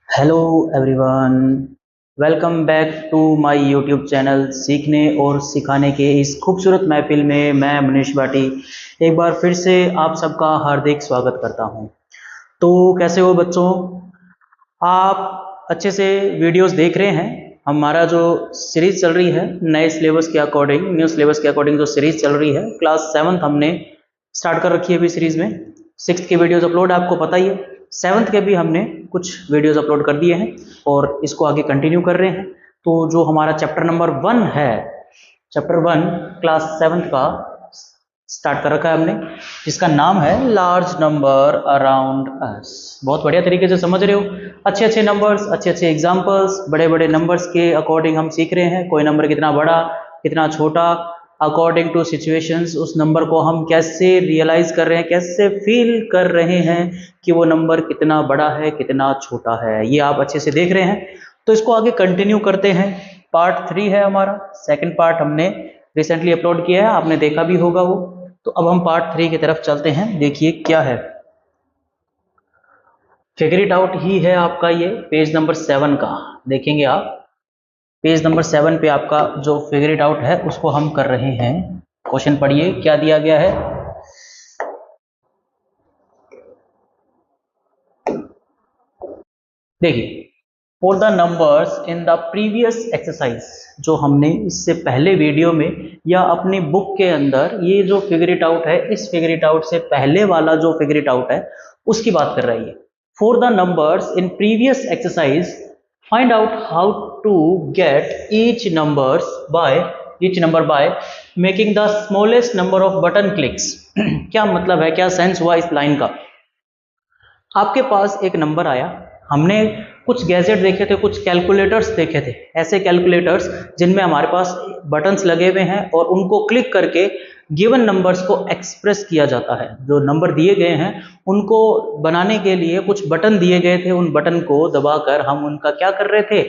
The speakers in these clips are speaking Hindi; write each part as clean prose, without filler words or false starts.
Hello everyone, welcome back to my YouTube channel. सीखने और सिखाने के इस खूबसूरत महफिल में मैं मनीष भाटी एक बार फिर से आप सबका हार्दिक स्वागत करता हूं। तो कैसे हो बच्चों? आप अच्छे से वीडियोस देख रहे हैं? हमारा जो सीरीज़ चल रही है नए सिलेबस के अकॉर्डिंग, न्यू सिलेबस के अकॉर्डिंग जो सीरीज़ चल रही है, क्लास 7th हमने स्टार्ट कर रखी है अभी सीरीज़ में। 6th के वीडियोस अपलोड आपको पता ही है, 7th के भी हमने कुछ वीडियोस अपलोड कर दिए हैं और इसको आगे कंटिन्यू कर रहे हैं। तो जो हमारा चैप्टर नंबर 1 है, चैप्टर 1 क्लास 7th का स्टार्ट कर रखा है हमने, जिसका नाम है लार्ज नंबर अराउंड अस। बहुत बढ़िया तरीके से समझ रहे हो। अच्छे अच्छे नंबर्स, अच्छे अच्छे एग्जांपल्स, बड़े बड़े नंबर्स के अकॉर्डिंग हम सीख रहे हैं। कोई नंबर कितना बड़ा, कितना छोटा, अकॉर्डिंग टू सिचुएशंस उस नंबर को हम कैसे रियलाइज कर रहे हैं, कैसे फील कर रहे हैं कि वो नंबर कितना बड़ा है, कितना छोटा है, ये आप अच्छे से देख रहे हैं। तो इसको आगे कंटिन्यू करते हैं। पार्ट 3 है हमारा, सेकेंड पार्ट हमने रिसेंटली अपलोड किया है, आपने देखा भी होगा वो। तो अब हम पार्ट 3 की तरफ चलते हैं। देखिए क्या है, फिगर इट आउट ही है आपका ये पेज नंबर 7 का। देखेंगे आप पेज नंबर 7 पे आपका जो फिगर इट आउट है उसको हम कर रहे हैं। क्वेश्चन पढ़िए क्या दिया गया है। देखिए, for the numbers in the previous exercise, जो हमने इससे पहले वीडियो में या अपनी बुक के अंदर ये जो फिगर इट आउट है, इस फिगर इट आउट से पहले वाला जो फिगर इट आउट है उसकी बात कर रही है। For the numbers in previous exercise find out how to get each number by making the smallest number of button clicks. क्या मतलब है, क्या सेंस हुआ इस लाइन का? आपके पास एक नंबर आया, हमने कुछ गैजेट देखे थे, कुछ कैलकुलेटर्स देखे थे, ऐसे कैलकुलेटर्स जिनमें हमारे पास बटन्स लगे हुए हैं और उनको क्लिक करके गिवन नंबर्स को एक्सप्रेस किया जाता है। जो नंबर दिए गए हैं उनको बनाने के लिए कुछ बटन दिए गए थे, उन बटन को दबाकर हम उनका क्या कर रहे थे,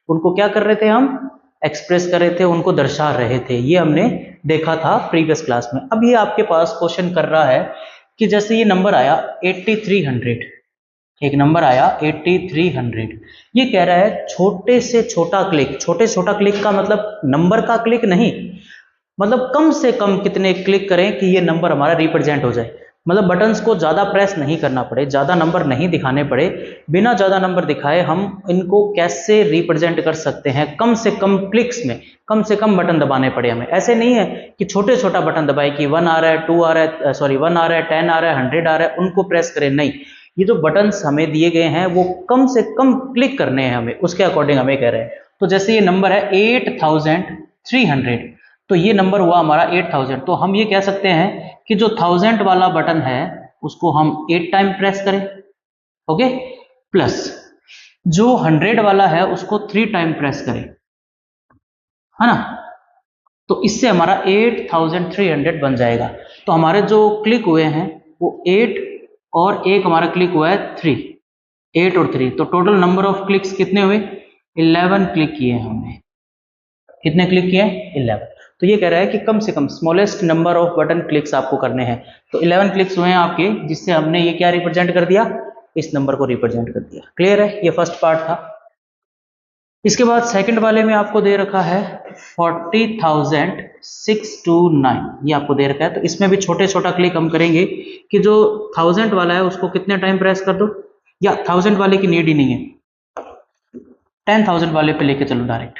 उनको क्या कर रहे थे, हम एक्सप्रेस कर रहे थे, उनको दर्शा रहे थे। ये हमने देखा था प्रीवियस क्लास में। अब ये आपके पास क्वेश्चन कर रहा है कि जैसे ये नंबर आया 8300, एक नंबर आया 8300, ये कह रहा है छोटे से छोटा क्लिक। छोटे से छोटा क्लिक का मतलब नंबर का क्लिक नहीं, मतलब कम से कम कितने क्लिक करें कि ये नंबर हमारा रिप्रेजेंट हो जाए। मतलब बटन्स को ज़्यादा प्रेस नहीं करना पड़े, ज़्यादा नंबर नहीं दिखाने पड़े, बिना ज़्यादा नंबर दिखाए हम इनको कैसे रिप्रेजेंट कर सकते हैं कम से कम क्लिक्स में। कम से कम बटन दबाने पड़े हमें। ऐसे नहीं है कि छोटे छोटा बटन दबाए कि 1 आ रहा है, 2 आ रहा है, सॉरी 1 आ रहा है, 10 आ रहा है, 100 आ रहा है, उनको प्रेस करें, नहीं। ये जो बटन्स हमें दिए गए हैं वो कम से कम क्लिक करने हैं हमें, उसके अकॉर्डिंग हमें कह रहे हैं। तो जैसे ये नंबर है 8300, तो ये नंबर हुआ हमारा 8000। तो हम ये कह सकते हैं कि जो 1000 वाला बटन है उसको हम 8 टाइम प्रेस करें, ओके, प्लस जो 100 वाला है उसको 3 टाइम प्रेस करें, है ना। तो इससे हमारा 8300 बन जाएगा। तो हमारे जो क्लिक हुए हैं वो 8 और एक हमारा क्लिक हुआ है 3, 8 और 3, तो टोटल नंबर ऑफ क्लिक्स कितने हुए? 11 क्लिक किए हैं हमने। कितने क्लिक किए? 11। तो ये कह रहा है कि कम से कम smallest number of button clicks आपको करने हैं। तो 11 क्लिक्स हुए हैं आपके, जिससे हमने ये क्या रिप्रेजेंट कर दिया, इस नंबर को रिप्रेजेंट कर दिया। क्लियर है? ये फर्स्ट पार्ट था। इसके बाद सेकंड वाले में आपको दे रखा है 40,629, ये आपको दे रखा है। तो इसमें भी छोटे छोटा क्लिक हम करेंगे कि जो 1000 वाला है उसको कितने टाइम प्रेस कर दो, या 1000 वाले की नीड ही नहीं है, 10,000 वाले पे लेके चलो डायरेक्ट,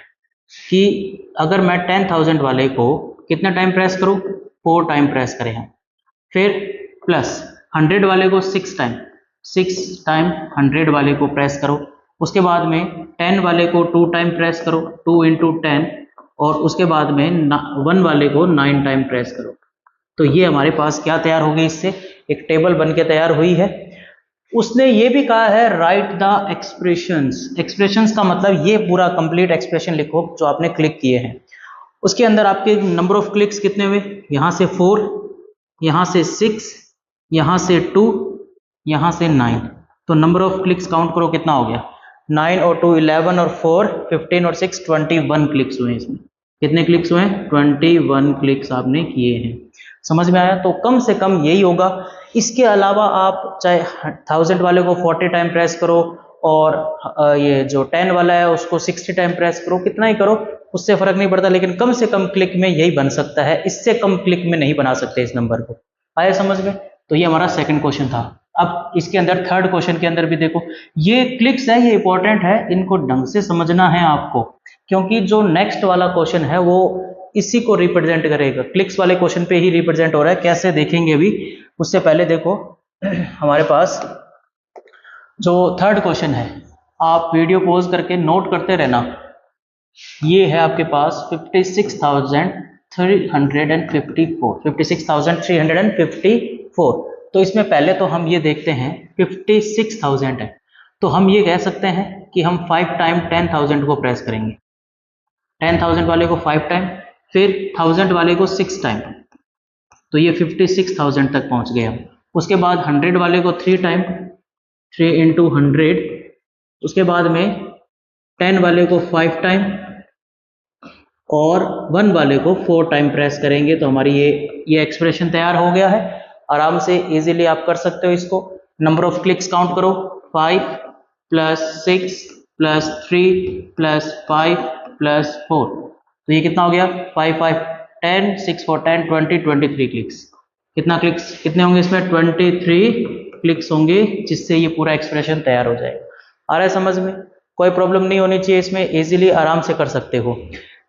कि अगर मैं 10,000 वाले को कितना टाइम प्रेस करूं, 4 टाइम प्रेस करें हम। फिर प्लस 100 वाले को 6 टाइम, 6 टाइम 100 वाले को प्रेस करो। उसके बाद में 10 वाले को 2 टाइम प्रेस करो, 2 इंटू 10, और उसके बाद में 1 वाले को 9 टाइम प्रेस करो। तो ये हमारे पास क्या तैयार होगी, इससे एक टेबल बन के तैयार हुई है। उसने ये भी कहा है राइट द एक्सप्रेशंस। एक्सप्रेशंस का मतलब ये पूरा कंप्लीट एक्सप्रेशन लिखो जो आपने क्लिक किए हैं। उसके अंदर आपके नंबर ऑफ क्लिक्स कितने हुए, यहाँ से 4, यहाँ से 6, यहाँ से 2, यहाँ से 9। तो नंबर ऑफ क्लिक्स काउंट करो कितना हो गया, 9 और 2 11 और 4 15 और 6 21 क्लिक्स हुए। इसमें कितने क्लिक्स हुए? 21 क्लिक्स आपने किए हैं। समझ में आया? तो कम से कम यही होगा। इसके अलावा आप चाहे 1000 वाले को 40 टाइम प्रेस करो और ये जो 10 वाला है उसको 60 टाइम प्रेस करो, कितना ही करो उससे फर्क नहीं पड़ता, लेकिन कम से कम क्लिक में यही बन सकता है, इससे कम क्लिक में नहीं बना सकते इस नंबर को। आया समझ में? तो ये हमारा सेकंड क्वेश्चन था। अब इसके अंदर थर्ड क्वेश्चन के अंदर भी देखो, ये क्लिक्स है, ये इंपॉर्टेंट है, इनको ढंग से समझना है आपको, क्योंकि जो नेक्स्ट वाला क्वेश्चन है वो इसी को रिप्रेजेंट करेगा, क्लिक्स वाले क्वेश्चन पे ही रिप्रेजेंट हो रहा है। कैसे देखेंगे अभी, उससे पहले देखो हमारे पास जो थर्ड क्वेश्चन है, आप वीडियो पॉज करके नोट करते रहना। ये है आपके पास 56,354 तो इसमें पहले तो हम ये देखते हैं 56,000 है, तो हम ये कह सकते हैं कि हम 5 टाइम 10,000 को प्रेस करेंगे, 10,000 वाले को 5 टाइम, फिर 1000 वाले को 6 टाइम, तो ये 56,000 तक पहुंच गए हम। उसके बाद 100 वाले को 3 टाइम, 3 इंटू 100, उसके बाद में 10 वाले को 5 टाइम और 1 वाले को 4 टाइम प्रेस करेंगे, तो हमारी ये एक्सप्रेशन तैयार हो गया है। आराम से इजीली आप कर सकते हो इसको। नंबर ऑफ क्लिक्स काउंट करो, 5 प्लस 6 प्लस 3 प्लस 5 प्लस 4, तो ये कितना हो गया? 5 5 10 6 4 10 20 23 क्लिक्स। कितने होंगे इसमें? 23 क्लिक्स होंगे, जिससे ये पूरा एक्सप्रेशन तैयार हो जाएगा। आ रहा है समझ में? कोई प्रॉब्लम नहीं होनी चाहिए इसमें, इजीली आराम से कर सकते हो।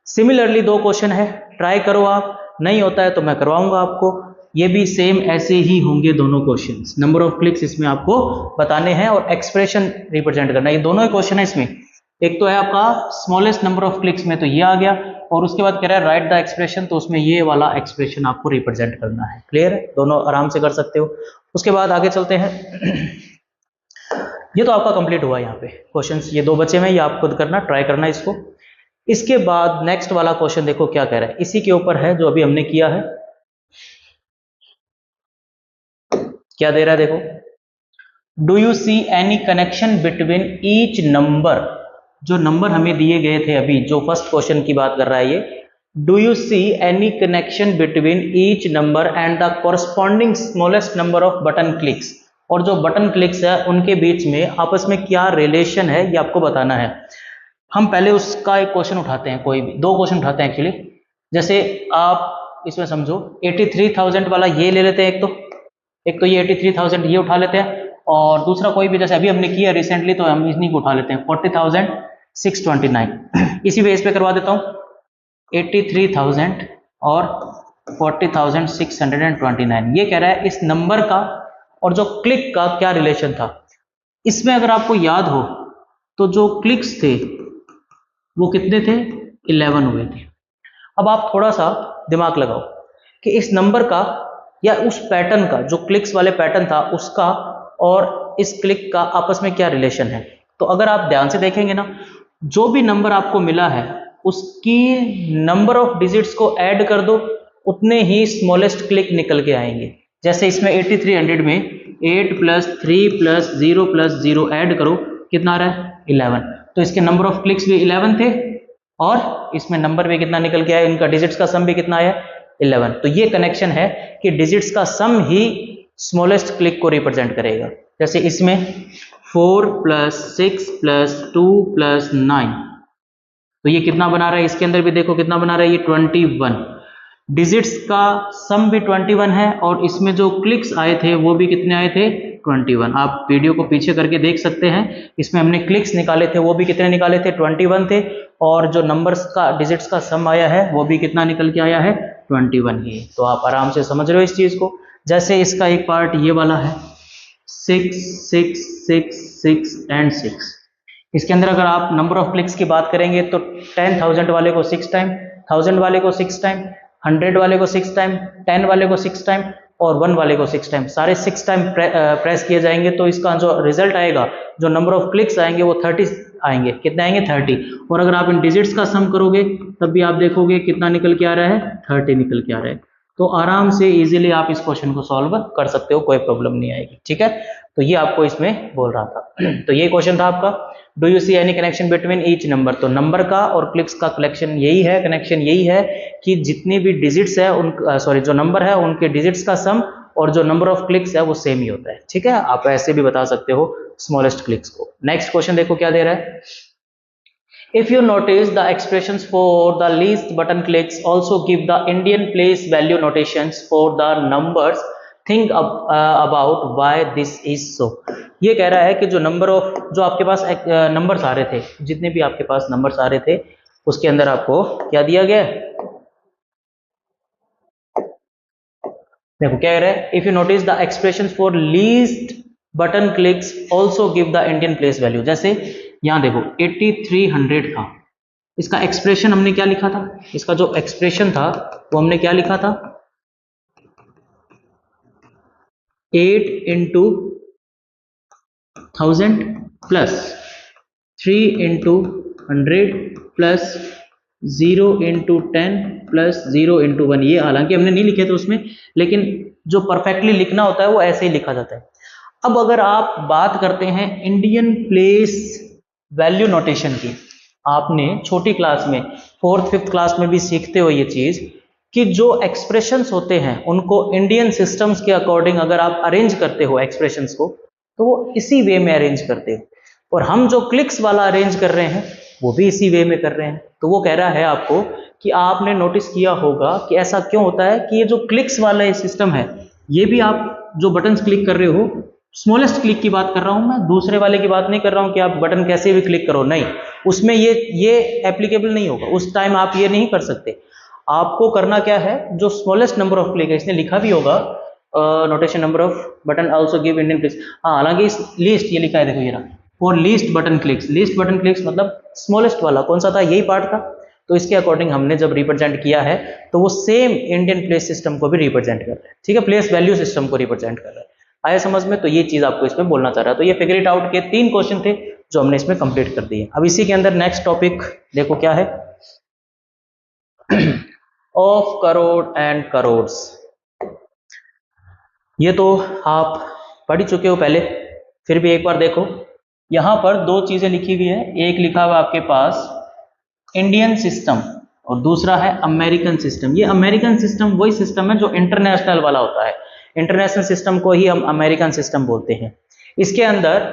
सिमिलरली 2 क्वेश्चन है, ट्राई करो आप, नहीं होता है तो मैं करवाऊंगा आपको। ये भी सेम ऐसे ही होंगे दोनों क्वेश्चंस। नंबर ऑफ क्लिक्स इसमें आपको बताने हैं और एक्सप्रेशन रिप्रेजेंट करना है। ये दोनों ही क्वेश्चन है इसमें, एक तो है आपका स्मॉलेस्ट नंबर ऑफ क्लिक्स में, तो ये आ गया, और उसके बाद कह रहा है राइट द एक्सप्रेशन, तो उसमें ये वाला एक्सप्रेशन आपको रिप्रेजेंट करना है। क्लियर है? दोनों आराम से कर सकते हो। उसके बाद आगे चलते हैं। ये तो आपका कंप्लीट हुआ यहाँ पे क्वेश्चंस, ये 2 बचे हुए हैं, ये आप खुद करना, ट्राई करना इसको। इसके बाद नेक्स्ट वाला क्वेश्चन देखो क्या कह रहा है, इसी के ऊपर है जो अभी हमने किया है। क्या दे रहा है देखो, do you see any connection between each number, जो नंबर हमें दिए गए थे अभी, जो फर्स्ट क्वेश्चन की बात कर रहा है ये, do you see any connection between each number and the corresponding smallest number of button clicks, और जो बटन क्लिक्स है उनके बीच में आपस में क्या रिलेशन है, ये आपको बताना है। हम पहले उसका एक क्वेश्चन उठाते हैं, कोई भी 2 क्वेश्चन उठाते हैं एक्चुअली। जैसे आप इसमें समझो 83,000 वाला ये ले लेते हैं, एक तो ये 83,000 ये उठा लेते हैं, और दूसरा कोई भी, जैसे अभी हमने किया रिसेंटली, तो हम इन्हीं को उठा लेते हैं, 40,629। इसी बेस पे करवा देता हूँ, 83,000 और 40,629। ये कह रहा है इस नंबर का और जो क्लिक का क्या रिलेशन था। इसमें अगर आपको याद हो तो जो क्लिक्स थे वो कितने थे? 11 हुए थे। अब आप थोड़ा सा दिमाग लगाओ कि इस नंबर का या उस पैटर्न का, जो क्लिक्स वाले पैटर्न था उसका और इस क्लिक का आपस में क्या रिलेशन है। तो अगर आप ध्यान से देखेंगे ना, जो भी नंबर आपको मिला है उसकी नंबर ऑफ डिजिट्स को ऐड कर दो, उतने ही स्मॉलेस्ट क्लिक निकल के आएंगे। जैसे इसमें 8300 में 8 प्लस 3 प्लस 0 प्लस 0 ऐड करो, कितना आ रहा है? 11। तो इसके नंबर ऑफ क्लिक्स भी 11 थे, और इसमें नंबर भी कितना निकल के आया, इनका डिजिट्स का सम भी कितना आया? 11। तो ये कनेक्शन है कि डिजिट्स का सम ही स्मॉलेस्ट क्लिक को रिप्रेजेंट करेगा। जैसे इसमें 4 प्लस 6 प्लस 2 प्लस 9, तो ये कितना बना रहा है? इसके अंदर भी देखो कितना बना रहा है, ये 21। डिजिट्स का सम भी 21 है, और इसमें जो क्लिक्स आए थे वो भी कितने आए थे? 21। आप वीडियो को पीछे करके देख सकते हैं, इसमें हमने क्लिक्स निकाले थे, वो भी कितने निकाले थे? 21 थे, और जो नंबर्स का डिजिट्स का सम आया है वो भी कितना निकल के आया है? 21 ही। तो आप आराम से समझ रहे हो इस चीज को। जैसे इसका एक पार्ट ये वाला है, 6 6 6 6 एंड 6। इसके अंदर अगर आप नंबर ऑफ क्लिक्स की बात करेंगे तो 10,000 वाले को 6 टाइम, 1000 वाले को 6 टाइम, 100 वाले को 6 टाइम, 10 वाले को 6 टाइम और 1 वाले को 6 टाइम, सारे 6 टाइम प्रेस किए जाएंगे। तो इसका जो रिजल्ट आएगा, जो नंबर ऑफ क्लिक्स आएंगे वो 30 आएंगे। कितने आएंगे? 30। और अगर आप इन डिजिट्स का सम करोगे तब भी आप देखोगे कितना निकल के आ रहा है? 30 निकल के आ रहा है। तो आराम से इजीली आप इस क्वेश्चन को सॉल्व कर सकते हो, कोई प्रॉब्लम नहीं आएगी। ठीक है, तो ये आपको इसमें बोल रहा था। तो ये क्वेश्चन था आपका, do you see any connection between each number. तो नंबर का और क्लिक्स का कलेक्शन यही है, कनेक्शन यही है कि जितनी भी डिजिट्स है उन जो नंबर है उनके डिजिट्स का सम और जो नंबर ऑफ क्लिक्स है वो सेम ही होता है। ठीक है, आप ऐसे भी बता सकते हो, स्मॉलेस्ट क्लिक्स को। नेक्स्ट क्वेश्चन देखो क्या दे रहा है। If you notice the expressions for the least button clicks also give the Indian place value notations for the numbers, think about why this is so। ये कह रहा है कि जो नंबर ऑफ जो आपके पास नंबर्स आ रहे थे, जितने भी आपके पास नंबर्स आ रहे थे उसके अंदर आपको क्या दिया गया है, देखो क्या कह रहा है। If you notice the expressions for least button clicks also give the Indian place value. जैसे यहाँ देखो 8300 था, इसका एक्सप्रेशन हमने क्या लिखा था, इसका जो एक्सप्रेशन था वो हमने क्या लिखा था, 8 into 1000 plus 3 into 100 plus 0 into 10 plus 0 into 1। ये हालांकि हमने नहीं लिखे थे उसमें, लेकिन जो परफेक्टली लिखना होता है वो ऐसे ही लिखा जाता है। अब अगर आप बात करते हैं इंडियन प्लेस वैल्यू नोटेशन की, आपने छोटी क्लास में 4th 5th क्लास में भी सीखते हो ये चीज कि जो एक्सप्रेशंस होते हैं उनको इंडियन सिस्टम्स के अकॉर्डिंग अगर आप अरेंज करते हो एक्सप्रेशंस को तो वो इसी वे में अरेंज करते हो, और हम जो क्लिक्स वाला अरेंज कर रहे हैं वो भी इसी वे में कर रहे हैं। तो वो कह रहा है आपको कि आपने नोटिस किया होगा कि ऐसा क्यों होता है कि ये जो क्लिक्स वाला ये सिस्टम है, ये भी आप जो बटन्स क्लिक कर रहे हो, स्मॉलेस्ट क्लिक की बात कर रहा हूं मैं, दूसरे वाले की बात नहीं कर रहा हूं कि आप बटन कैसे भी क्लिक करो, नहीं, उसमें ये एप्लीकेबल नहीं होगा, उस टाइम आप ये नहीं कर सकते। आपको करना क्या है, जो स्मॉलेस्ट नंबर ऑफ क्लिक है, इसने लिखा भी होगा notation number of button also give Indian place, हाँ हालांकि इस लिस्ट ये लिखा है, देखो ये रहा, for least button clicks. Least button clicks मतलब स्मॉलेस्ट वाला कौन सा था, यही पार्ट था। तो इसके अकॉर्डिंग हमने जब रिप्रेजेंट किया है तो वो सेम इंडियन प्लेस सिस्टम को भी रिप्रेजेंट कर रहा है, ठीक है, प्लेस वैल्यू सिस्टम को रिप्रेजेंट कर रहा है। आया समझ में? तो ये चीज आपको इसमें बोलना चाह रहा है। तो ये फिगर इट आउट के 3 क्वेश्चन थे जो हमने इसमें कंप्लीट कर दिए। अब इसी के अंदर नेक्स्ट टॉपिक देखो क्या है, ऑफ करोड़ एंड करोड्स। ये तो आप पढ़ चुके हो पहले, फिर भी एक बार देखो। यहां पर 2 चीजें लिखी हुई है, एक लिखा हुआ आपके पास इंडियन सिस्टम और दूसरा है अमेरिकन सिस्टम। ये अमेरिकन सिस्टम वही सिस्टम है जो इंटरनेशनल वाला होता है, इंटरनेशनल सिस्टम को ही हम अमेरिकन सिस्टम बोलते हैं। इसके अंदर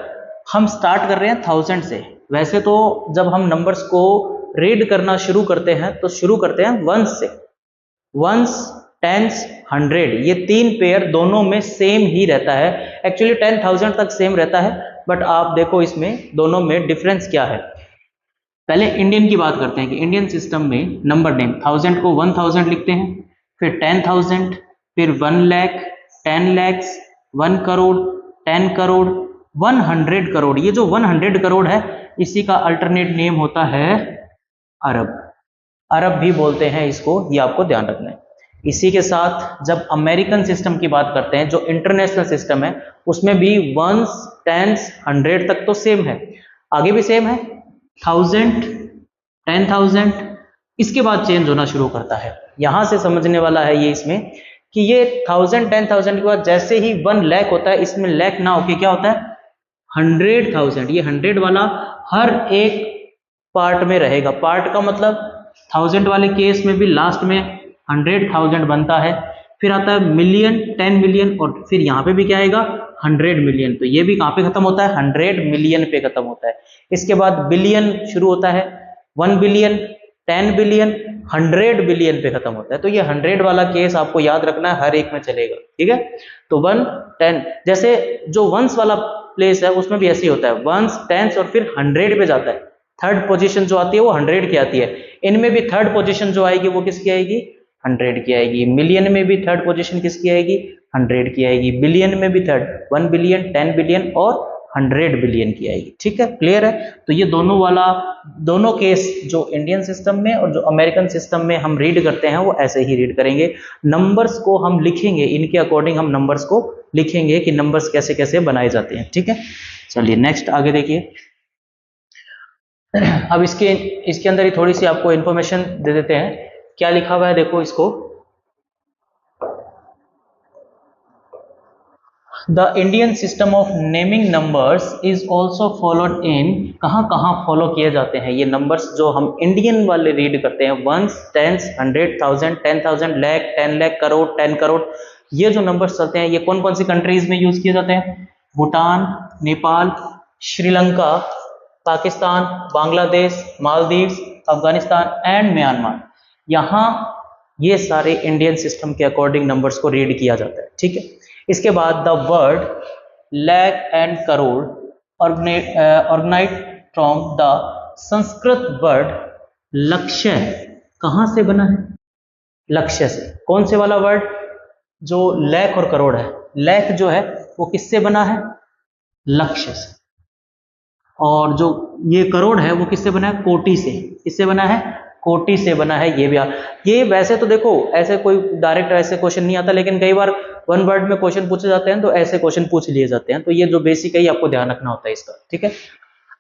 हम स्टार्ट कर रहे हैं 1000 से। वैसे तो जब हम नंबर्स को रीड करना शुरू करते हैं तो शुरू करते हैं 1 से, 1s 10s 100, ये 3 पेयर दोनों में सेम ही रहता है। एक्चुअली 10,000 तक सेम रहता है, बट आप देखो इसमें दोनों में डिफरेंस क्या है। पहले इंडियन की बात करते हैं कि इंडियन सिस्टम में नंबर नेम 1000 को 1000 लिखते हैं, फिर 10,000, फिर 1 लाख, 10 lakhs, 1 करोड़, 10 करोड़, 100 करोड़। ये जो 100 करोड़ है इसी का अल्टरनेट नेम होता है अरब। अरब भी बोलते हैं इसको, ये आपको ध्यान रखना है। इसी के साथ जब अमेरिकन सिस्टम की बात करते हैं, जो इंटरनेशनल सिस्टम है, उसमें भी 1s 10s 100 तक तो सेम है, आगे भी सेम है, 1000 10,000, इसके बाद चेंज होना शुरू करता है। यहां से समझने वाला है ये इसमें कि ये 1000 10,000 के बाद जैसे ही 1 लाख होता है, इसमें लाख ना होके क्या होता है 100,000। ये 100 वाला हर एक पार्ट में रहेगा। पार्ट का मतलब 1000 वाले केस में भी लास्ट में 100,000 बनता है, फिर आता है मिलियन, 10 मिलियन, और फिर यहाँ पे भी क्या आएगा 100 मिलियन। तो ये भी कहाँ पे खत्म होता है 100 मिलियन पे खत्म होता है। इसके बाद बिलियन शुरू होता है, 1 बिलियन, 10 बिलियन, 100 बिलियन पे खत्म होता है। तो ये 100 वाला केस आपको याद रखना है, हर एक में चलेगा, ठीक है। तो 1 10, जैसे जो वंस वाला प्लेस है उसमें भी ऐसे ही होता है, वंस 10 और फिर 100 पे जाता है। थर्ड पोजीशन जो आती है वो 100 की आती है। इनमें भी थर्ड पोजीशन जो आएगी वो किसकी आएगी 100 की आएगी। मिलियन में भी थर्ड पोजीशन किसकी आएगी 100 की आएगी। बिलियन में भी थर्ड 1 बिलियन, 10 बिलियन और 100 बिलियन की आएगी, ठीक है, क्लियर है। तो ये दोनों केस जो इंडियन सिस्टम में और जो अमेरिकन सिस्टम में हम रीड करते हैं वो ऐसे ही रीड करेंगे। नंबर्स को हम लिखेंगे, इनके अकॉर्डिंग हम नंबर्स को लिखेंगे कि नंबर्स कैसे कैसे बनाए जाते हैं, ठीक है। चलिए नेक्स्ट आगे देखिए। अब इसके अंदर ही थोड़ी सी आपको इंफॉर्मेशन दे देते हैं। क्या लिखा हुआ है देखो इसको, the Indian system of naming numbers is also followed in, कहाँ कहाँ फॉलो किए जाते हैं ये नंबर्स जो हम इंडियन वाले रीड करते हैं, 1s 10s 100,000 10,000 लाख 10 लाख करोड़ 10 करोड़। ये जो नंबर्स चलते हैं ये कौन कौन सी कंट्रीज में यूज किए जाते हैं, भूटान, नेपाल, श्रीलंका, पाकिस्तान, बांग्लादेश, मालदीव्स, अफगानिस्तान एंड म्यांमार। यहाँ ये सारे इंडियन सिस्टम के अकॉर्डिंग नंबर्स को रीड किया जाता है, ठीक है। इसके बाद the word lakh and crore organise from the Sanskrit word lakshya. कहाँ से बना है? लक्ष्य से। कौन से वाला वर्ड? जो लाख और करोड़ है, लाख जो है वो किससे बना है? लक्ष्य से। और जो ये करोड़ है वो किससे बना है? कोटि से। किससे बना है? कोटि से बना है। ये वैसे तो देखो ऐसे कोई डायरेक्ट ऐसे क्वेश्चन नहीं आता, लेकिन कई बार वन वर्ड में क्वेश्चन पूछे जाते हैं तो ऐसे क्वेश्चन पूछ लिए जाते हैं। तो ये जो बेसिक है ये आपको ध्यान रखना होता है इसका, ठीक है।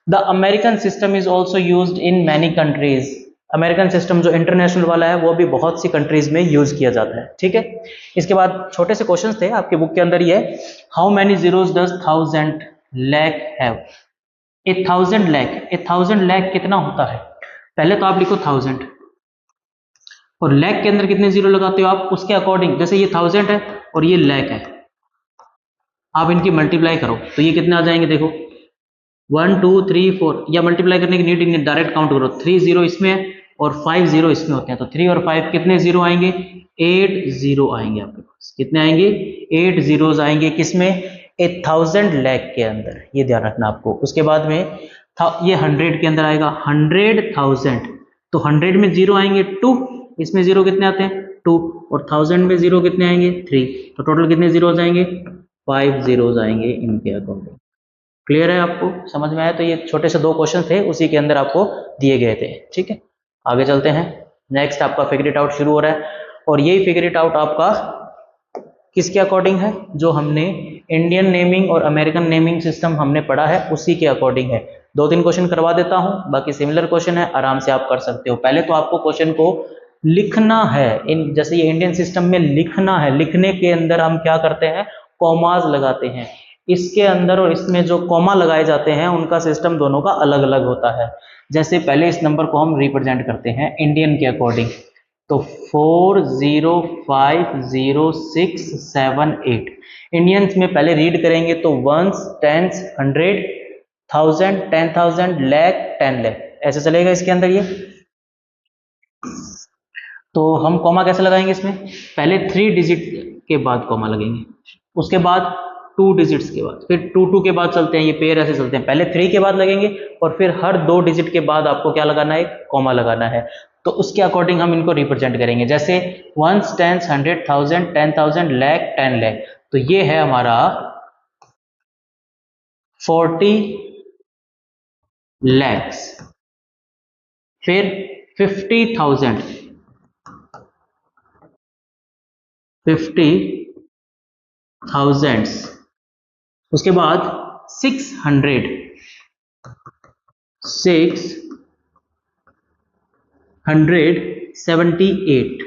The American system is also used in many countries. American system जो इंटरनेशनल वाला है वो भी बहुत सी कंट्रीज में यूज किया जाता है, ठीक है। इसके बाद छोटे से क्वेश्चन थे आपके बुक के अंदर, ये how many zeros does 1000 lakh have? 1000 lakh, 1000 lakh कितना होता है? पहले तो आप लिखो 1000 और लाख के अंदर कितने जीरो लगाते हो आप उसके अकॉर्डिंग। जैसे ये 1000 है और ये लाख है, आप इनकी मल्टीप्लाई करो तो ये कितने आ जाएंगे? देखो 1 2 3 4, या मल्टीप्लाई करने की नीड नहीं, डायरेक्ट काउंट करो। 3 जीरो इसमें और 5 जीरो इसमें होते हैं, तो 3 और 5 कितने जीरो आएंगे? 8 जीरो आएंगे आपके पास। कितने आएंगे? 8 जीरोज आएंगे। किसमें? 1000 लाख के अंदर, ये ध्यान रखना आपको। उसके बाद में ये 100 के अंदर आएगा, 100,000, तो 100 में जीरो आएंगे 2, इसमें जीरो कितने आते हैं? 2, और 1000 में जीरो कितने आएंगे? 3, तो टोटल कितने जीरोज आएंगे? 5 जीरोज आएंगे इनके अकॉर्डिंग। क्लियर है आपको? समझ में आया? तो ये छोटे से 2 क्वेश्चन थे उसी के अंदर आपको दिए गए थे, ठीक है। आगे चलते हैं। नेक्स्ट आपका फिगर इट आउट शुरू हो रहा है, और यही फिगर इट आउट आपका किसके अकॉर्डिंग है? जो हमने इंडियन नेमिंग और अमेरिकन नेमिंग सिस्टम हमने पढ़ा है उसी के अकॉर्डिंग है। 2-3 क्वेश्चन करवा देता हूं, बाकी सिमिलर क्वेश्चन है, आराम से आप कर सकते हो। पहले तो आपको क्वेश्चन को लिखना है, जैसे ये इंडियन सिस्टम में लिखना है। लिखने के अंदर हम क्या करते हैं? कॉमाज लगाते हैं। इसके अंदर और इसमें जो कॉमा लगाए जाते हैं उनका सिस्टम दोनों का अलग अलग होता है। जैसे पहले इस नंबर को हम रिप्रेजेंट करते हैं इंडियन के अकॉर्डिंग, तो 405067 8 इंडियंस में पहले रीड करेंगे तो वंस, टेंस, 100, 1000, 10,000, लाख, 10 लाख, ऐसे चलेगा इसके अंदर ये। तो हम कॉमा कैसे लगाएंगे इसमें? पहले 3 डिजिट के बाद कॉमा लगेंगे, उसके बाद 2 डिजिट्स के बाद, फिर 2 के बाद चलते हैं, ये पेयर ऐसे चलते हैं। पहले 3 के बाद लगेंगे और फिर हर 2 डिजिट के बाद आपको क्या लगाना है? कॉमा लगाना है। तो उसके अकॉर्डिंग हम इनको रिप्रेजेंट करेंगे, जैसे वंस, टेंस, 100, 1000, 10,000, लाख, 10 लाख। तो ये है हमारा 40 lakhs। फिर 50,000, 50,000, उसके बाद 600, 678,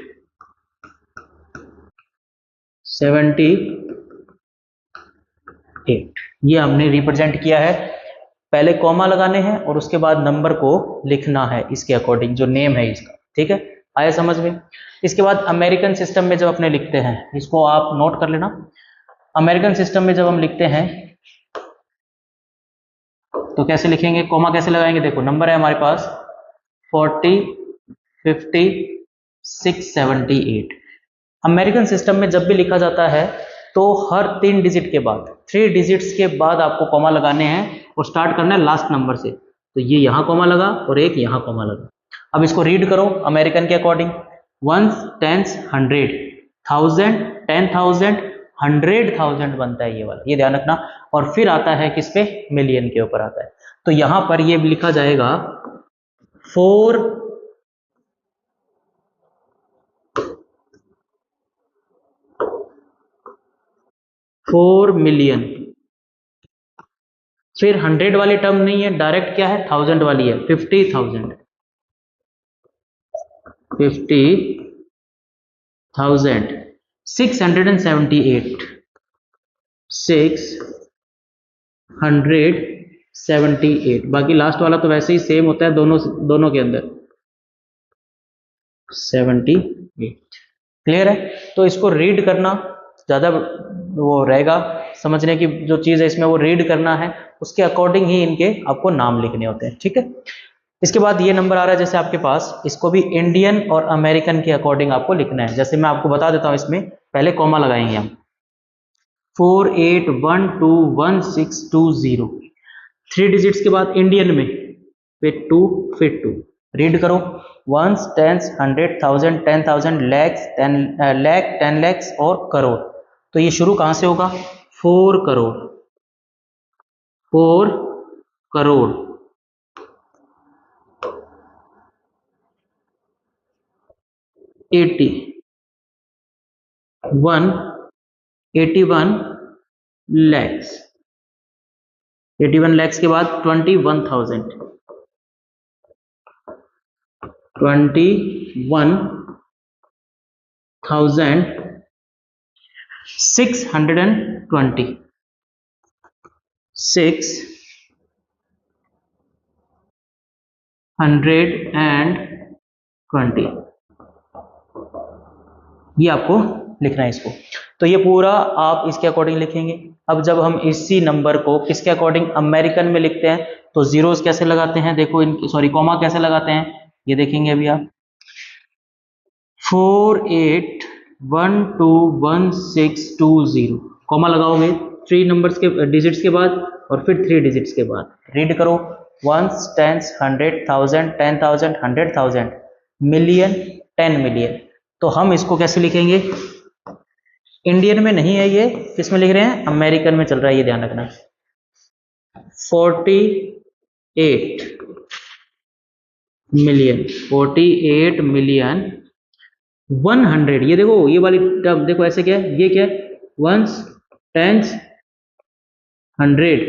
78, ये हमने रिप्रेजेंट किया है। पहले कॉमा लगाने हैं और उसके बाद नंबर को लिखना है इसके अकॉर्डिंग, जो नेम है इसका, ठीक है। आया समझ में? इसके बाद अमेरिकन सिस्टम में जब अपने लिखते हैं, इसको आप नोट कर लेना। अमेरिकन सिस्टम में जब हम लिखते हैं तो कैसे लिखेंगे? कॉमा कैसे लगाएंगे? देखो नंबर है हमारे पास 40, 50, 678। अमेरिकन सिस्टम में जब भी लिखा जाता है तो हर 3 डिजिट के बाद, 3 डिजिट्स के बाद आपको कॉमा लगाने हैं और स्टार्ट करना है लास्ट नंबर से। तो ये यहाँ कॉमा लगा और एक यहाँ कॉमा लगा। अब इसको रीड करो अमेरिकन के अकॉर्डिंग, वंस, टेंस, 100, 1000, 10,000, 100,000 बनता है ये वाला, ये ध्यान रखना। और फिर आता है किस पे? मिलियन के ऊपर आता है। तो यहां पर ये लिखा जाएगा 4 मिलियन। फिर 100 वाली टर्म नहीं है, डायरेक्ट क्या है? 1000 वाली है, 50,000, 50,000, 678, 678। बाकी लास्ट वाला तो वैसे ही सेम होता है दोनों के अंदर, 78। क्लियर है? तो इसको रीड करना ज़्यादा वो रहेगा समझने की जो चीज़ है इसमें वो रीड करना है, उसके अकॉर्डिंग ही इनके आपको नाम लिखने होते हैं, ठीक है। इसके बाद ये नंबर आ रहा है जैसे आपके पास, इसको भी इंडियन और अमेरिकन के अकॉर्डिंग आपको लिखना है। जैसे मैं आपको बता देता हूँ, इसमें पहले कॉमा लगाएंगे हम, 48121620, 3 डिजिट्स के बाद इंडियन में फिर 2 फिर 2, रीड करो, वंस, टेंस, 100,000, 10,000, लैक्स, 10 लैक्स और करोड़। तो ये शुरू कहां से होगा, 4 करोड़, 4 करोड़, 81 लैक्स, 81 लैक्स के बाद 21,000, 21,620, 620, ये आपको लिखना है इसको। तो ये पूरा आप इसके अकॉर्डिंग लिखेंगे। अब जब हम इसी नंबर को किसके अकॉर्डिंग अमेरिकन में लिखते हैं तो जीरोस कैसे लगाते हैं, देखो इन सॉरी कॉमा कैसे लगाते हैं ये देखेंगे अभी आप। 48121620, कॉमा लगाओगे 3 नंबर्स के डिजिट्स के बाद और फिर 3 डिजिट्स के बाद, रीड करो, वंस, टेंस, 100,000, 10,000, 100,000, मिलियन, 10 मिलियन। तो हम इसको कैसे लिखेंगे, इंडियन में नहीं है ये, किस में लिख रहे हैं, अमेरिकन में चल रहा है, ये ध्यान रखना। 48 मिलियन, 48 मिलियन 100, ये देखो ये वाली टर्म देखो ऐसे क्या है, ये क्या है, वंस, टेंस, 100,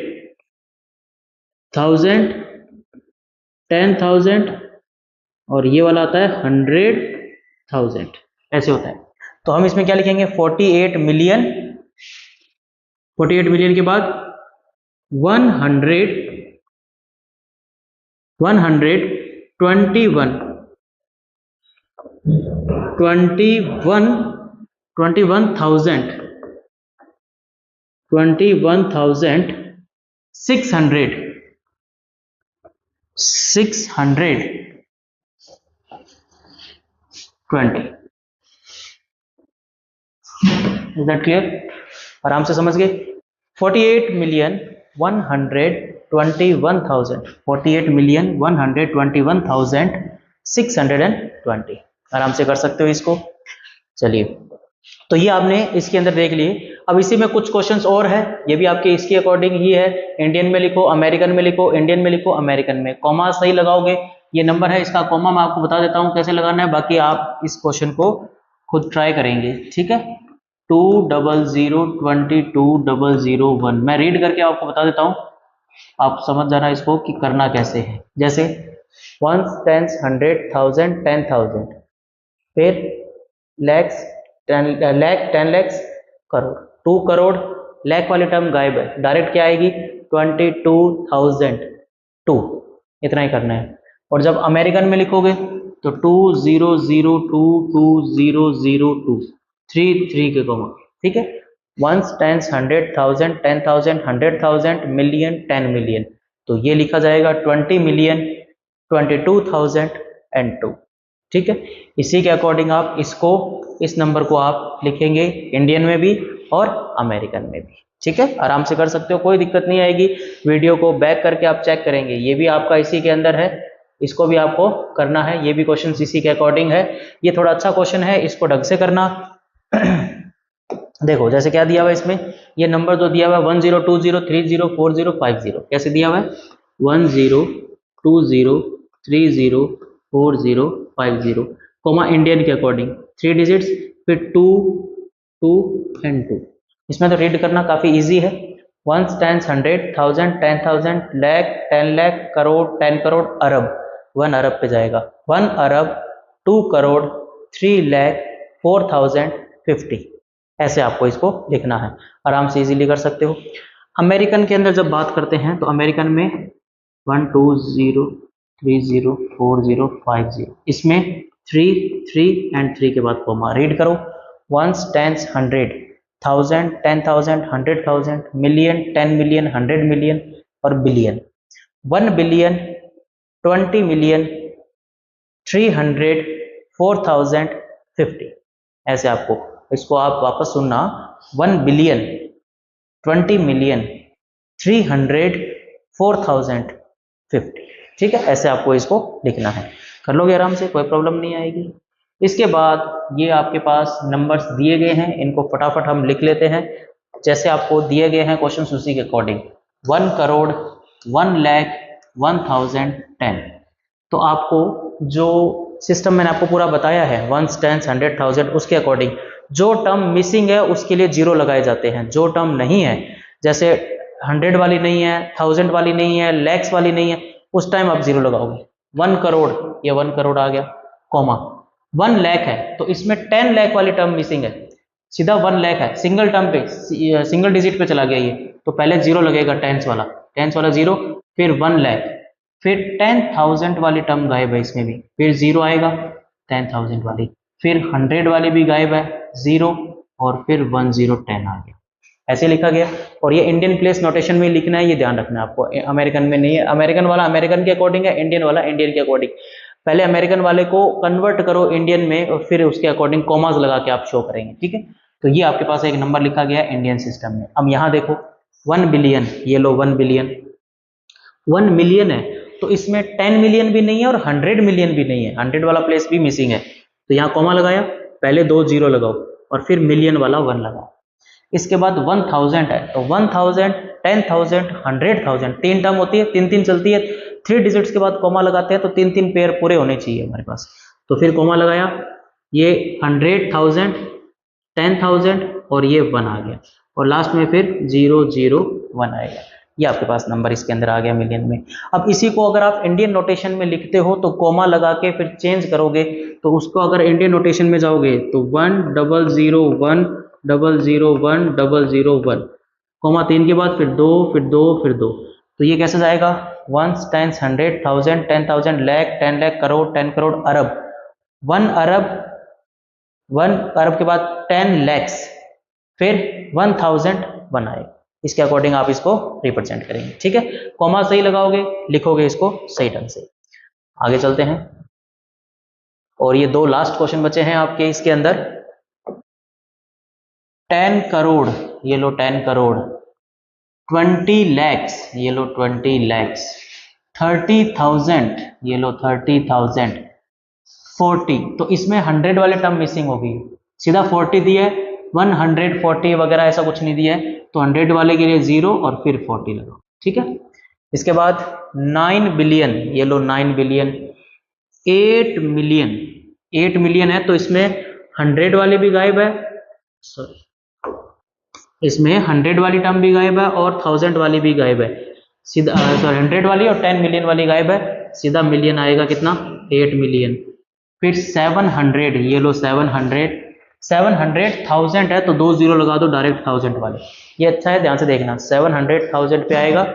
1000, 10,000 और ये वाला आता है 100,000, ऐसे होता है। तो हम इसमें क्या लिखेंगे, 48 मिलियन, 48 मिलियन के बाद 620। इज दैट क्लियर, आराम से समझ गए। 48,121,000, 48,121,620, आराम से कर सकते हो इसको। चलिए, तो ये आपने इसके अंदर देख लिए। अब इसी में कुछ क्वेश्चंस और है, ये भी आपके इसके अकॉर्डिंग ही है, इंडियन में लिखो, अमेरिकन में लिखो, इंडियन में लिखो, अमेरिकन में, कॉमा सही लगाओगे। ये नंबर है, इसका कॉमा मैं आपको बता देता हूँ कैसे लगाना है, बाकी आप इस क्वेश्चन को खुद ट्राई करेंगे, ठीक है। 2002201, मैं रीड करके आपको बता देता हूँ, आप समझ जाना इसको कि करना कैसे है। जैसे 1, 10, 100,000, 10,000, फिर लैक्स, 10 लैक्स, करोड़, 2 करोड़, लैख वाली टर्म गायब है, डायरेक्ट क्या आएगी, 22,002, इतना ही करना है। और जब अमेरिकन में लिखोगे तो 2,002,2002, 3 के कॉमा, ठीक है। 1, 10, 100,000, 10,000, 100,000, मिलियन, 10 मिलियन, तो ये लिखा जाएगा 20 मिलियन 22,002, ठीक है। इसी के अकॉर्डिंग आप इसको, इस नंबर को आप लिखेंगे इंडियन में भी और अमेरिकन में भी, ठीक है। आराम से कर सकते हो, कोई दिक्कत नहीं आएगी। वीडियो को बैक करके आप चेक करेंगे, ये भी आपका इसी के अंदर है, इसको भी आपको करना है, ये भी क्वेश्चन इसी के अकॉर्डिंग है। ये थोड़ा अच्छा क्वेश्चन है, इसको ढंग से करना। देखो जैसे क्या दिया हुआ है इसमें, ये नंबर जो दिया हुआ है 10, 20, 30, 40, 50, कैसे दिया हुआ है, 10, 20, 30, 40, 50, कॉमा इंडियन के अकॉर्डिंग 3 डिजिट्स, फिर 2, 2 एंड 2। इसमें तो रीड करना काफी इजी है। 1, 10, 100,000, 10,000, लैख, 10 लैख, करोड़, 10 करोड़, अरब, 1 अरब पे जाएगा, 1 अरब, 2 करोड़, 3 लैख, 4,050, ऐसे आपको इसको लिखना है, आराम से इजीली कर सकते हो। अमेरिकन के अंदर जब बात करते हैं तो अमेरिकन में 1, 2, 0, 3, 0, 4, 0, 5, 0, इसमें 3 एंड 3 के बाद कॉमा, रीड करो, 1, 10, 100, 1000, 10,000, 100,000, मिलियन, 10 मिलियन, 100 मिलियन और बिलियन। 1 billion, 20 million, 300, 4000, 50। ऐसे आपको इसको आप वापस सुनना, 1 बिलियन, 20 मिलियन, 300, 4000, 50। ठीक है, ऐसे आपको इसको लिखना है। कर लोगे आराम से, कोई प्रॉब्लम नहीं आएगी। इसके बाद ये आपके पास नंबर्स दिए गए हैं, इनको फटाफट हम लिख लेते हैं जैसे आपको दिए गए हैं क्वेश्चन उसी के अकॉर्डिंग। 1 करोड़, 1 लाख, 1000, 10। तो आपको जो सिस्टम मैंने आपको पूरा बताया है, 1, 10, 100, 1000, उसके अकॉर्डिंग जो टर्म मिसिंग है उसके लिए जीरो लगाए जाते हैं। जो टर्म नहीं है, जैसे 100 वाली नहीं है, 1000 वाली नहीं है, लैक्स वाली नहीं है, उस टाइम आप जीरो लगाओगे। 1 करोड़, ये 1 करोड़ आ गया, कॉमा। 1 लाख है तो इसमें 10 लाख वाली टर्म मिसिंग है, सीधा 1 लाख है, सिंगल टर्म पे, सिंगल डिजिट पे चला गया ये, तो पहले जीरो लगेगा, टेंस वाला जीरो, फिर 1 लाख, फिर 10,000 वाली टर्म गायब है इसमें भी, फिर जीरो आएगा 10,000 वाली, फिर 100 वाली भी गायब है, जीरो, और फिर 1010 आ गया। ऐसे लिखा गया। और ये इंडियन प्लेस नोटेशन में लिखना है, ये ध्यान रखना है आपको, अमेरिकन में नहीं है। अमेरिकन वाला अमेरिकन के अकॉर्डिंग है, इंडियन वाला इंडियन के अकॉर्डिंग। पहले अमेरिकन वाले को कन्वर्ट करो इंडियन में और फिर उसके अकॉर्डिंग कॉमास लगा के आप शो करेंगे। ठीक है, तो ये आपके पास एक नंबर लिखा गया है इंडियन सिस्टम में। अब यहाँ देखो 1 बिलियन, ये लो 1 बिलियन। 1 मिलियन है तो इसमें 10 मिलियन भी नहीं है और 100 मिलियन भी नहीं है, 100 वाला प्लेस भी मिसिंग है, तो यहाँ कॉमा लगाया, पहले 2 जीरो लगाओ और फिर मिलियन वाला 1 लगाओ। इसके बाद 1000 है तो 1000, 10,000, 100,000, 3 टर्म होती है, 3 चलती है, 3 डिजिट्स के बाद कॉमा लगाते हैं तो 3 पेयर पूरे होने चाहिए हमारे पास, तो फिर कॉमा लगाया, ये 100,000, 10,000 और ये 1 आ गया, और लास्ट में फिर 001 आएगा। ये आपके पास नंबर इसके अंदर आ गया मिलियन में। अब इसी को अगर आप इंडियन नोटेशन में लिखते हो तो कॉमा लगा के फिर चेंज करोगे, तो उसको अगर इंडियन नोटेशन में जाओगे तो 1001, 001, 001, कॉमा 3 के बाद फिर 2, फिर 2, फिर 2, तो ये कैसे जाएगा 1, 10, 100, 1000, 10,000, लाख, 10 लाख, करोड़, 10 करोड़, अरब, 1 अरब, 1 अरब के बाद 10 लैक्स, फिर 1000 बनाए। इसके अकॉर्डिंग आप इसको रिप्रेजेंट करेंगे। ठीक है, कॉमा सही लगाओगे, लिखोगे इसको सही ढंग से। आगे चलते हैं, और ये 2 लास्ट क्वेश्चन बचे हैं आपके इसके अंदर। 10 करोड़, ये लो 10 करोड़, 20 लैक्स, ये लो 20 लैक्स, 30,000, ये लो 30,000, 40, तो इसमें 100 वाले टर्म मिसिंग होगी, सीधा 40 दिया है, 140 वगैरह ऐसा कुछ नहीं दिया है, तो 100 वाले के लिए 0 और फिर 40 लगाओ। ठीक है, इसके बाद 9 बिलियन, ये लो 9 बिलियन, 8 मिलियन, 8 मिलियन है तो इसमें 100 वाले भी गायब है, सॉरी, इसमें 100 वाली टर्म भी गायब है और 1000 वाली भी गायब है, सीधा सॉरी 100 वाली और 10 मिलियन वाली गायब है, सीधा मिलियन आएगा कितना 8 मिलियन। फिर 700, ये लो 700, 700,000 है तो 2 जीरो लगा दो डायरेक्ट 1000 वाले, ये अच्छा है, ध्यान से देखना, 700,000 पे आएगा।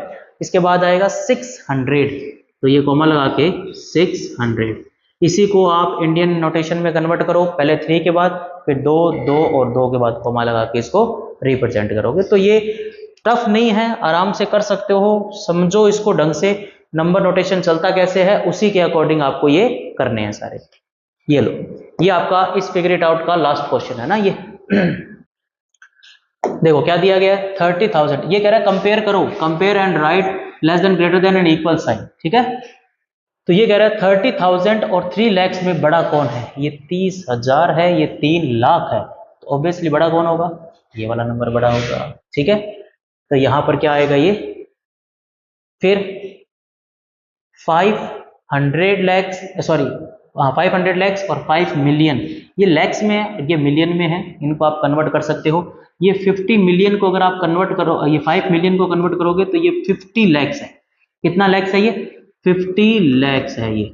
इसके बाद आएगा 600, तो ये कॉमा लगा के 600, इसी को आप इंडियन नोटेशन में कन्वर्ट करो, पहले 3 के बाद फिर 2, 2 और 2 के बाद कॉमा लगा के इसको रिप्रेजेंट करोगे। तो ये टफ नहीं है, आराम से कर सकते हो, समझो इसको ढंग से, नंबर नोटेशन चलता कैसे है उसी के अकॉर्डिंग आपको ये करने हैं सारे। ये लो, ये आपका इस फिगर इट आउट का लास्ट क्वेश्चन है ना ये। देखो क्या दिया गया है 30,000, ये कह रहा है कंपेयर करो, compare and write less than greater than and equal sign. ठीक है, तो ये कह रहा है 30,000 और 3 लाख में बड़ा कौन है, ये 30,000 है, ये 3 लाख है, तो ऑब्वियसली बड़ा कौन होगा, ये वाला नंबर बड़ा होगा। ठीक है, तो यहां पर क्या आएगा ये, फिर 500 लैक्स, सॉरी 500 लैक्स और 5 मिलियन, ये लैक्स में है, ये मिलियन में है, इनको आप कन्वर्ट कर सकते हो। ये 50 मिलियन को अगर आप कन्वर्ट करो, ये 5 मिलियन को कन्वर्ट करोगे तो ये 50 लैक्स है। कितना लैक्स है ये 50 लैक्स है ये,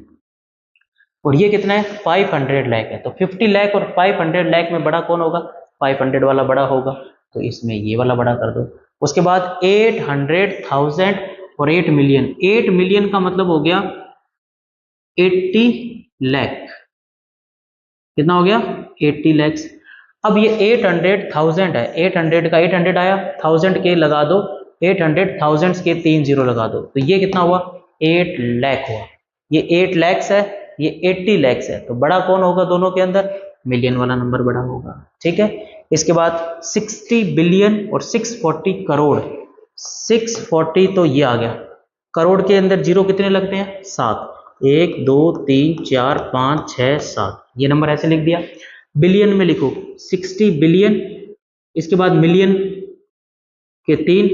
और ये कितना है 500 लाख है, तो 50 लाख और 500 लाख में बड़ा कौन होगा, 500 वाला बड़ा होगा, तो इसमें ये वाला बड़ा कर दो। उसके बाद 800,000 और 8 मिलियन, 8 मिलियन का मतलब हो गया 80 लाख, कितना हो गया 80 लैक्स, अब ये 800,000 है, 800 का 800 आया, 1000 के लगा दो, 800,000 के 3 जीरो लगा दो, तो ये कितना हुआ, 8 लाख हुआ। ये 8 लाख है, ये 80 लाख है, तो बड़ा कौन होगा दोनों के अंदर, मिलियन वाला नंबर बड़ा होगा। ठीक है, इसके बाद 60 बिलियन और 640 करोड़। 640 तो ये आ गया, करोड़ के अंदर जीरो कितने लगते हैं, 7, 1 2 3 4 5 6 7, ये नंबर ऐसे लिख दिया। बिलियन में लिखो 60 बिलियन, इसके बाद मिलियन के 3,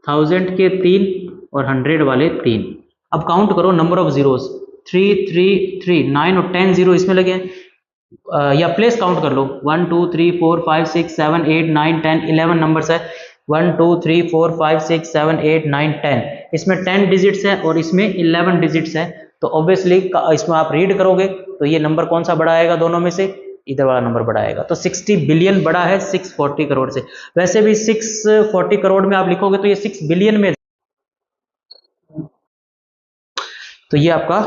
1000 के 3 और 100 वाले 3। अब काउंट करो नंबर ऑफ जीरोस, 3 3 3 9 और 10 जीरो इसमें लगे हैं, या प्लेस काउंट कर लो, 1 2 3 4 5 6 7 8 9 10 11 नंबर्स है, 1 2 3 4 5 6 7 8 9 10, इसमें 10 डिजिट्स है और इसमें 11 डिजिट्स है, तो ऑब्वियसली इसमें आप रीड करोगे तो ये नंबर कौन सा बड़ा आएगा दोनों में से, इधर वाला नंबर बड़ा आएगा। तो 60 बिलियन बड़ा है 640 करोड़ से। वैसे भी 640 करोड़ में आप लिखोगे तो ये 6 बिलियन में, तो ये आपका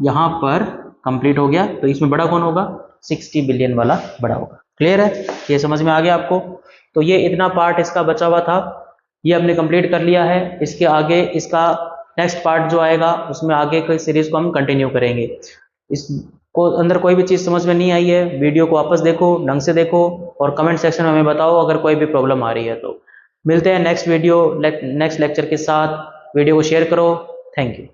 यहां पर कंप्लीट हो गया। तो इसमें बड़ा कौन होगा, 60 बिलियन वाला बड़ा होगा। क्लियर है, ये समझ में आ गया आपको। तो ये इतना पार्ट इसका बचा हुआ था, ये हमने कंप्लीट कर लिया है। इसके आगे इसका नेक्स्ट पार्ट जो आएगा उसमें आगे की सीरीज को हम कंटिन्यू करेंगे। इसको अंदर कोई भी चीज़ समझ में नहीं आई है, वीडियो को वापस देखो, ढंग से देखो और कमेंट सेक्शन में हमें बताओ अगर कोई भी प्रॉब्लम आ रही है तो। मिलते हैं नेक्स्ट वीडियो नेक्स्ट लेक्चर के साथ। वीडियो को शेयर करो। Thank you.